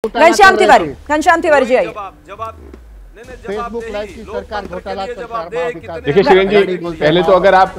घनश्याम तिवारी जी आइए। Facebook live की सरकार घोटाला देखिए शिवेन जी, पहले तो अगर आप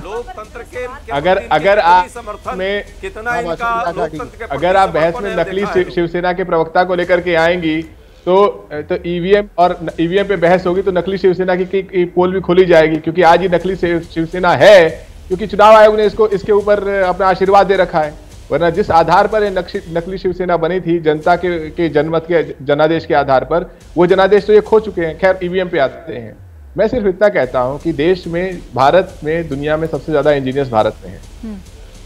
बहस में नकली शिवसेना के प्रवक्ता को लेकर के आएंगी तो ईवीएम और ईवीएम पे बहस होगी तो नकली शिवसेना की पोल भी खोली जाएगी, क्योंकि आज ही नकली शिवसेना है क्योंकि चुनाव आयोग ने इसके ऊपर अपना आशीर्वाद दे रखा है। वरना जिस आधार पर नकली शिवसेना बनी थी, जनता के जनमत के जनादेश के आधार पर, वो जनादेश तो ये खो चुके हैं। खैर ईवीएम पे आते हैं। मैं सिर्फ इतना कहता हूं कि देश में, भारत में, दुनिया में सबसे ज्यादा इंजीनियर्स भारत में हैं।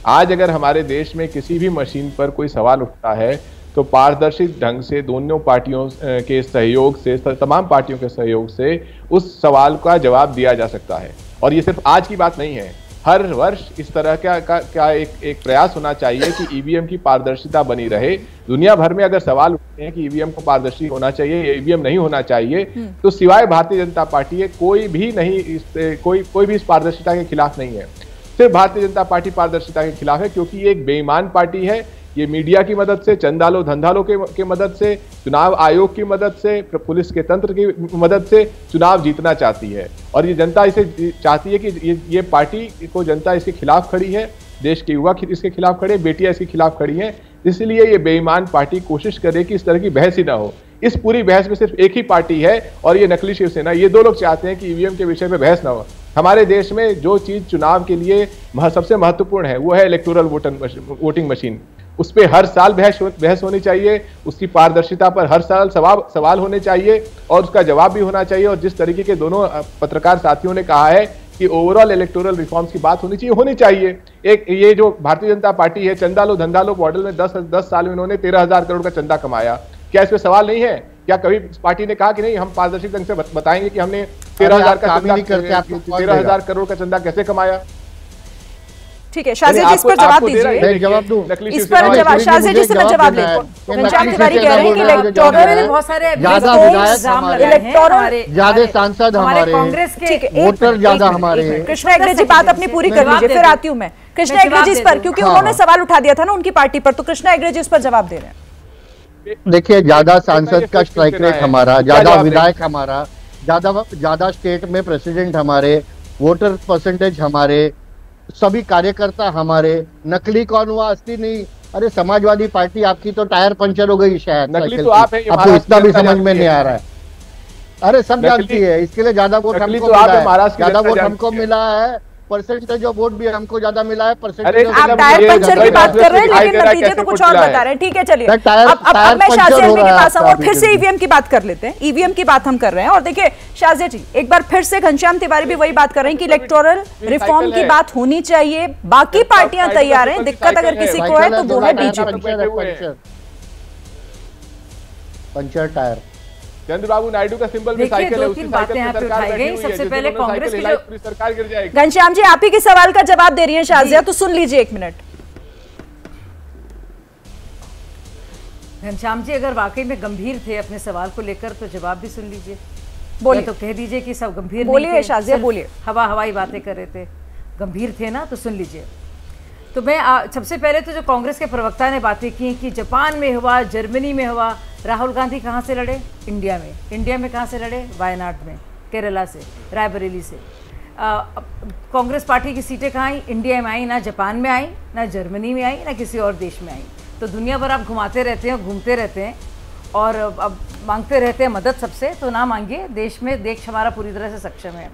आज अगर हमारे देश में किसी भी मशीन पर कोई सवाल उठता है तो पारदर्शी ढंग से दोनों पार्टियों के सहयोग से, तमाम पार्टियों के सहयोग से उस सवाल का जवाब दिया जा सकता है। और ये सिर्फ आज की बात नहीं है, हर वर्ष इस तरह का एक प्रयास होना चाहिए कि ईवीएम की पारदर्शिता बनी रहे। दुनिया भर में अगर सवाल उठते हैं कि ईवीएम को पारदर्शी होना चाहिए, ईवीएम नहीं होना चाहिए, तो सिवाय भारतीय जनता पार्टी है कोई भी इस पारदर्शिता के खिलाफ नहीं है। सिर्फ भारतीय जनता पार्टी पारदर्शिता के खिलाफ है क्योंकि ये एक बेईमान पार्टी है। ये मीडिया की मदद से, चंदालो धंधालो के मदद से, चुनाव आयोग की मदद से, पुलिस के तंत्र की मदद से चुनाव जीतना चाहती है। और ये जनता इसे चाहती है कि ये पार्टी को, जनता इसके खिलाफ खड़ी है, देश के युवा इसके खिलाफ खड़े, बेटियां इसके खिलाफ खड़ी हैं। इसलिए ये बेईमान पार्टी कोशिश करे कि इस तरह की बहस ही ना हो। इस पूरी बहस में सिर्फ एक ही पार्टी है और ये नकली शिवसेना। ये दो लोग चाहते हैं कि ईवीएम के विषय में बहस ना हो। हमारे देश में जो चीज चुनाव के लिए सबसे महत्वपूर्ण है वो है इलेक्टोरल वोटिंग मशीन। उस पर हर साल बहस होनी चाहिए, उसकी पारदर्शिता पर हर साल सवाल होने चाहिए और उसका जवाब भी होना चाहिए। और जिस तरीके के दोनों पत्रकार साथियों ने कहा है कि ओवरऑल इलेक्टोरल रिफॉर्म्स की बात होनी चाहिए। एक ये जो भारतीय जनता पार्टी है, चंदालो धंधालो मॉडल में 10 साल में उन्होंने 13,000 करोड़ का चंदा कमाया। क्या इस पे सवाल नहीं है? क्या कभी पार्टी ने कहा कि नहीं, हम पारदर्शी ढंग से बताएंगे कि हमने 13,000 करोड़ का चंदा कैसे कमाया? ठीक है, शाजी जी इस पर जवाब दीजिए। जवाब दूं इस पर शाजी जी से मैं जवाब लेता हूँ। घनश्याम तिवारी कह रहे हैं कि इलेक्टोरल बहुत सारे ज्यादा विधायक, ज्यादा सांसद हमारे, कांग्रेस के वोटर ज्यादा हमारे। कृष्णा हेगड़े जी बात अपनी पूरी कर लीजिए, फिर आती हूँ मैं कृष्णा हेगड़े जी इस पर, क्योंकि उन्होंने सवाल उठा दिया था ना उनकी पार्टी पर, तो कृष्णा हेगड़े जी इस पर जवाब दे रहे हैं। देखिए, ज्यादा सांसद का स्ट्राइक रेट हमारा, ज्यादा विधायक हमारा, ज्यादा स्टेट में प्रेसिडेंट हमारे, वोटर परसेंटेज हमारे, सभी कार्यकर्ता हमारे। नकली कौन हुआ, असली नहीं? अरे समाजवादी पार्टी आपकी तो टायर पंचर हो गई शायद, नकली तो आप है, आपको इतना भी समझ में नहीं आ रहा है। अरे सब जानती है, इसके लिए ज्यादा वोट हमको मिला है, ज्यादा वोट हमको मिला है, परसेंटेज ऑफ वोट भी हमको ज्यादा मिला है। परसेंटेज आप टायर पंचर की बात कर रहे हैं लेकिन नतीजे तो कुछ और बता रहे हैं। ठीक है, चलिए अब मैं शाजिया जी के पास आऊं और फिर से ईवीएम की बात कर लेते हैं। ईवीएम की बात हम कर रहे हैं और देखिए शाजिया जी, एक बार फिर से घनश्याम तिवारी भी वही बात कर रहे हैं कि इलेक्टोरल रिफॉर्म की बात होनी चाहिए। बाकी पार्टियां तैयार हैं, दिक्कत अगर किसी को है तो वो है BJP. Puncture tyre Chandrababu Naidu का सिंबल भी साइकिल है, उसी साइकिल पे सरकार बैठी हुई है। सबसे पहले कांग्रेस की पूरी सरकार गिर जाएगी। घनश्याम जी आप ही के सवाल का जवाब दे रही हैं शाजिया, तो सुन लीजिए एक मिनट। घनश्याम जी अगर वाकई में गंभीर थे अपने सवाल को लेकर तो जवाब भी सुन लीजिए। बोलिए, तो कह दीजिए कि सब गंभीर बोलिए शाजिया, बोलिए। हवाई बातें कर रहे थे, गंभीर थे ना, तो सुन लीजिए। तो मैं सबसे पहले तो जो कांग्रेस के प्रवक्ता ने बातें की कि जापान में हुआ, जर्मनी में हुआ, राहुल गांधी कहाँ से लड़े? इंडिया में। इंडिया में कहाँ से लड़े? वायनाड में, केरला से, रायबरेली से। कांग्रेस पार्टी की सीटें कहाँ आई? इंडिया में आई, ना जापान में आई, ना जर्मनी में आई, ना किसी और देश में आई। तो दुनिया भर आप घुमाते रहते हैं, घूमते रहते हैं और अब मांगते रहते हैं मदद सबसे, तो ना मांगिए। देश में देश हमारा पूरी तरह से सक्षम है।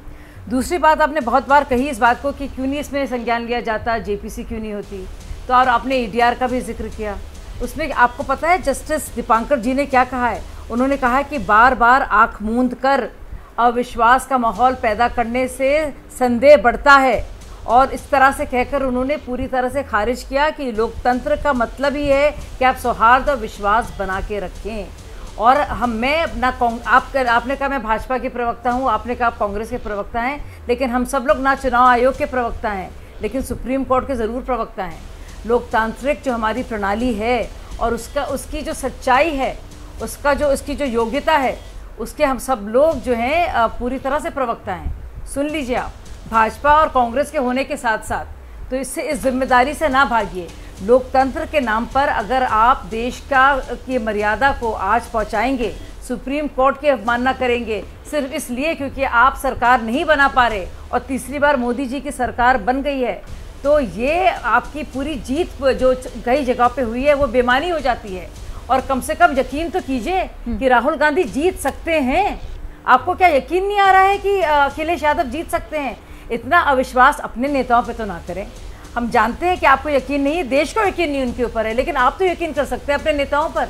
दूसरी बात आपने बहुत बार कही इस बात को कि क्यों नहीं इसमें संज्ञान लिया जाता, जेपीसी क्यों नहीं होती। तो और आपने ईडीआर का भी जिक्र किया, उसमें आपको पता है जस्टिस दीपांकर जी ने क्या कहा है? उन्होंने कहा है कि बार बार आंख मूंद कर अविश्वास का माहौल पैदा करने से संदेह बढ़ता है। और इस तरह से कहकर उन्होंने पूरी तरह से खारिज किया कि लोकतंत्र का मतलब ही है कि आप सौहार्द और विश्वास बना के रखें। और आपने कहा मैं भाजपा के प्रवक्ता हूँ, आपने कहा आप कांग्रेस के प्रवक्ता हैं, लेकिन हम सब लोग ना चुनाव आयोग के प्रवक्ता हैं, लेकिन सुप्रीम कोर्ट के ज़रूर प्रवक्ता हैं। लोकतांत्रिक जो हमारी प्रणाली है और उसकी जो सच्चाई है, उसकी जो योग्यता है, उसके हम सब लोग जो हैं पूरी तरह से प्रवक्ता हैं। सुन लीजिए आप, भाजपा और कांग्रेस के होने के साथ साथ तो इससे इस जिम्मेदारी से ना भागिए। लोकतंत्र के नाम पर अगर आप देश की मर्यादा को आज पहुंचाएंगे, सुप्रीम कोर्ट की अवमानना करेंगे सिर्फ इसलिए क्योंकि आप सरकार नहीं बना पा रहे और तीसरी बार मोदी जी की सरकार बन गई है, तो ये आपकी पूरी जीत जो कई जगह पे हुई है वो बेमानी हो जाती है। और कम से कम यकीन तो कीजिए कि राहुल गांधी जीत सकते हैं। आपको क्या यकीन नहीं आ रहा है कि अखिलेश यादव जीत सकते हैं? इतना अविश्वास अपने नेताओं पे तो ना करें। हम जानते हैं कि आपको यकीन नहीं है, देश को यकीन नहीं उनके ऊपर है, लेकिन आप तो यकीन कर सकते हैं अपने नेताओं पर।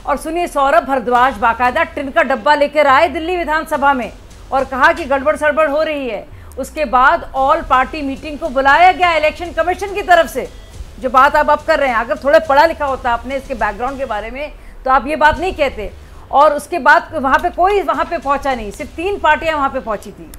और सुनिए, सौरभ भारद्वाज बाकायदा टिन का डब्बा लेकर आए दिल्ली विधानसभा में और कहा कि गड़बड़ सड़बड़ हो रही है। उसके बाद ऑल पार्टी मीटिंग को बुलाया गया इलेक्शन कमीशन की तरफ से। जो बात आप अब कर रहे हैं, अगर थोड़ा पढ़ा लिखा होता आपने इसके बैकग्राउंड के बारे में तो आप ये बात नहीं कहते। और उसके बाद वहाँ पे कोई वहाँ पे पहुँचा नहीं, सिर्फ 3 पार्टियाँ वहाँ पे पहुँची थी।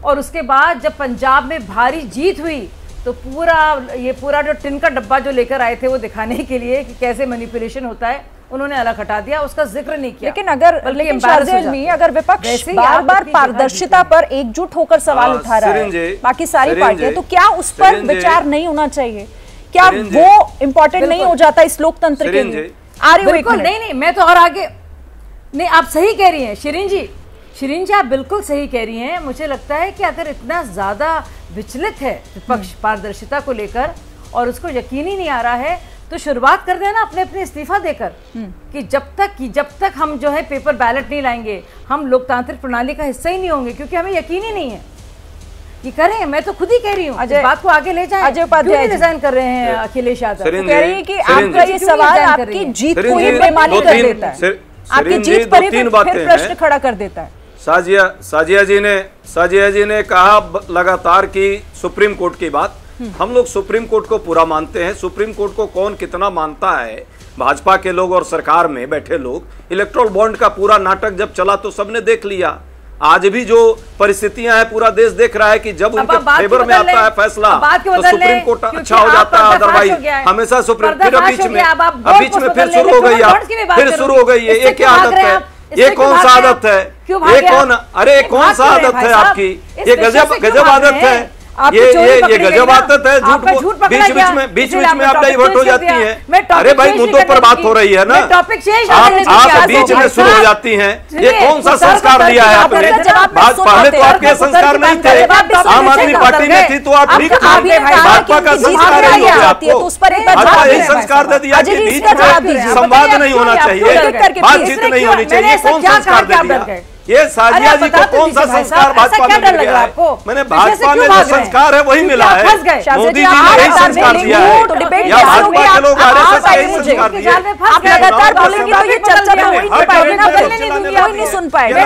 और उसके बाद जब पंजाब में भारी जीत हुई तो पूरा जो टिन का डब्बा जो लेकर आए थे वो दिखाने के लिए कि कैसे मैनिपुलेशन होता है, उन्होंने अलग हटा दिया, उसका जिक्र नहीं किया। लेकिन अगर विपक्ष बार-बार पारदर्शिता पर एकजुट होकर सवाल उठा रहा है, बाकी सारी पार्टियां, तो क्या उस पर विचार नहीं होना चाहिए? क्या वो इम्पोर्टेंट नहीं हो जाता इस लोकतंत्र के लिए? बिल्कुल नहीं, मैं तो और आगे नहीं, आप सही कह रही हैं शिरीन जी, आप बिल्कुल सही कह रही हैं। मुझे लगता है कि अगर इतना ज्यादा विचलित है विपक्ष पारदर्शिता को लेकर और उसको यकीन ही नहीं आ रहा है, तो शुरुआत कर देना अपने इस्तीफा देकर कि जब तक हम जो है पेपर बैलेट नहीं लाएंगे, हम लोकतांत्रिक प्रणाली का हिस्सा ही नहीं होंगे, क्योंकि हमें यकीन ही नहीं है कि करें। मैं तो खुद ही कह रही हूँ, इस बात को आगे ले जाएं। अजय उपाध्याय डिजाइन कर रहे हैं अखिलेश यादव, कह रही है कि आपका ये सवाल आपकी जीत को ही बेमानी कर देता है, आपकी जीत पर ही फिर प्रश्न खड़ा कर देता है। साजिया जी ने कहा लगातार कि सुप्रीम कोर्ट की बात, हम लोग सुप्रीम कोर्ट को पूरा मानते हैं। सुप्रीम कोर्ट को कौन कितना मानता है, भाजपा के लोग और सरकार में बैठे लोग। इलेक्ट्रोल बॉन्ड का पूरा नाटक जब चला तो सबने देख लिया। आज भी जो परिस्थितियां हैं पूरा देश देख रहा है कि जब उनके फेवर में आता है फैसला तो सुप्रीम कोर्ट अच्छा हो जाता है, अदरवाइज हमेशा सुप्रीम। फिर बीच में फिर शुरू हो गई, फिर शुरू हो गई। ये क्या आदत है? ये कौन सा आदत है? ये कौन सा आदत है आपकी? ये गजब आदत है। ये गजब आदत है। झूठ बीच में आप डाइवर्ट हो जाती हैं। अरे भाई, मुद्दों पर बात हो रही है ना, आप बीच में शुरू हो जाती हैं। ये कौन सा संस्कार दिया है आपने? पहले तो आपके संस्कार नहीं थे, आम आदमी पार्टी में थी तो आप ठीक थे। भाजपा का संस्कार यही हो गया आपको, भाजपा यही संस्कार दे दिया कि बीच में संवाद नहीं होना चाहिए, बातचीत नहीं होनी चाहिए। कौन संस्कार दे दिया? ये साजिया जी को कौन सा संस्कार भाजपा में मिल गया है? मैंने भाजपा में जो संस्कार है वही मिला है। मोदी जी ने यही संस्कार दिया है, या भाजपा के लोग आरएसएस का यही संस्कार दिया है। आप लगातार बोलेंगे तो ये चर्चा में हो ही नहीं पाएगी ना, बोलने नहीं दूंगी, कोई नहीं सुन पाएगा।